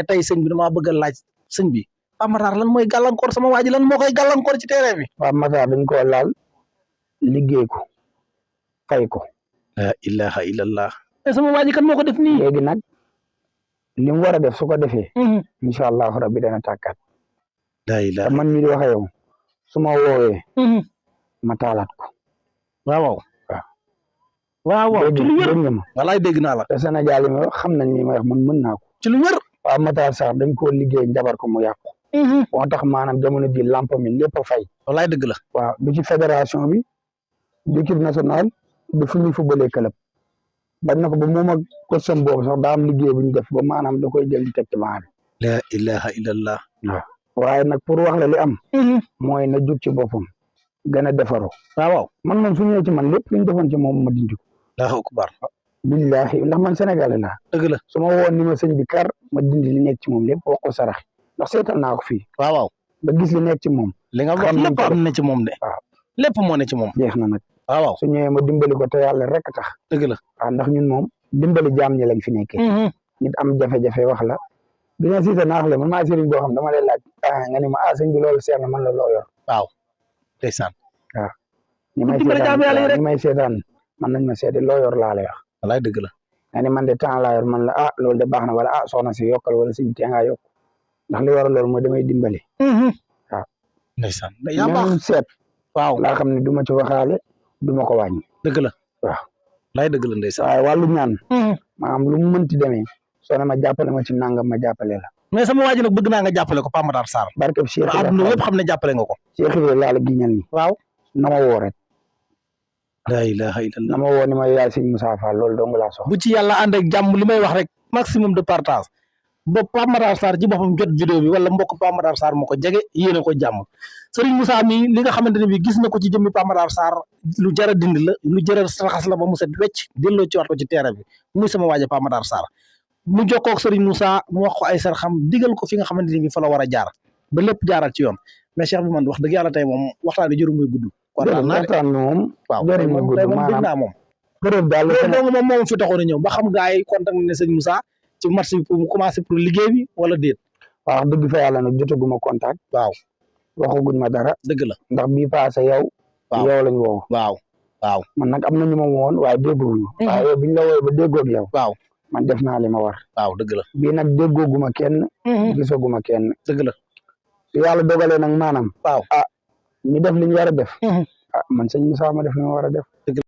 tey sëñ bi damaa bëgg a laaj sëñ bi Pape Matar lan mooy gàllankoor sama waa ji lan moo koy gàllankoor ci terrain bi. Pape Matar dañ koo laal liggéey ko fay ko. la ilaha illallah. te sama waa ji kan moo ko def nii. léegi nag li mu war a def su ko defee. incha allahu rabbi dana tàkkaat. la ilaha te man mii di wax ak yow su ma woowee. ma taalaat ko. waaw. waaw ci lu wér dégg nga ma. walaay dégg naa la. te Sénégal yi ma wax xam nañ li ma wax man mën naa ko. ci lu wér. Pape Matar Sarr dañ koo liggéey njabar ko mu yàqu. moo tax maanaam jamono ji lamp mi lépp a fay. walaay dëgg la. waaw du ci fédération bi du équipe nationale du fu muy footballé club bañ na ko ba moom ak question boobu sax daa am liggéey bu ñu def ba maanaam da koy jël di teg ci banc bi. la ilaha illallah. waaw waaye nag pour wax la li am. mooy na jug ci boppam gën a defaroo. waaw man moom su ñëwee ci man lépp lu ñu defoon ci moom ma dindi ko. Allahu akbar. billahi ndax man Sénégalais laa. dëgg la. su ma woon ni ma sëñ bi kar ma dindi li nekk ci moom lépp wax ko sarax ndax seetal naa ko fii. waaw. ba gis li nekk ci moom. li nga wax lépp am na ci moom de. waaw lépp moo ne ci moom. jeex na nag. waaw su ñëwee ma dimbali ko te yàlla rek tax. dëgg la. waaw ndax ñun moom dimbali jaam ñi lañ fi nekkee. nit am jafe-jafe wax la. bi nga siite naax la man maa sëriñ boo xam dama lay laaj nga ni ma sëñ bi loolu seer na man la loo yor. waaw ndeysaan. waaw ñi may seetaan man nañ ma seede loo yor laa lay wax. walaay dëgg la. nga ni man de temps laa yor man la loolu de baax na wala soxna si yokkal wala sëñ bi tee ngaa yokk ndax li war a loolu mooy damay dimbali. waaw ndeysaan yaa baax seet. waaw laa xam ne du ma ci waxaale du ma ko wàññi. dëgg la. waaw walaay dëgg la ndeysaan. waaye wàllu ñaan. maanaam lu mu mënti demee soo ne ma jàppale ma ci nangam ma jàppale la. mais sama waa ji nag bëgg naa nga jàppale ko Pape Matar Sarr. barke Cheikh Ibrahima àdduna yëpp xam ne jàppale nga ko. Cheikh Ibrahima laa la giñal ni. waaw na ma woo rek. la ilaha illallah. na ma woo ni ma yaay sëñ Moussa Fall loolu dong laa soxla. bu ci yàlla ànd ak jàmm li may wax rek maximum de partage ba Pape Matar Sarr ci boppam jot vidéo bi wala mbokk Pape Matar Sarr moo ko jege yéene ko jàmm Serigne Moussa mi li nga xamante ne bi gis na ko ci jëmmi Pape Matar Sarr lu jar a dindi la lu jar a raxas la ba mu set wecc delloo ci waat ko ci terrain bi muy sama waaja Pape Matar Sarr mu jokkoo ak Serigne Moussa mu wax ko ay sar xam digal ko fi nga xamante ne bi fa la war a jaar ba lépp jaaral ci yoon mais Cheikh bi man wax dëgg yàlla tey moom waxtaan bi jëru muy gudd. waxtaan moom. waaw jërë nga gudd dégg naa moom. preuve daal loolu moom moo fi taxoon a ñëw ba xam gaa yi contact ne sëñ Moussa ci match bi pour mu commencer pour liggéey bi wala déet. waaw dëgg fa yàlla nag jotaguma contact. waaw waxaguñ ma dara. dëgg la ndax bii paase yow. waaw yow lañ woo. waaw man nag am na ñu ma woon waaye déggoowuñu. waaye yow biñ la wooyee ba déggoog yow. waaw man def naa li ma war. waaw dëgg la. bii nag déggooguma kenn. gisaguma kenn. dëgg la. su yàlla dogalee nag maanaam. waaw ñu def li ñu war a def. man sëñ Moussa ma def li ma war a def.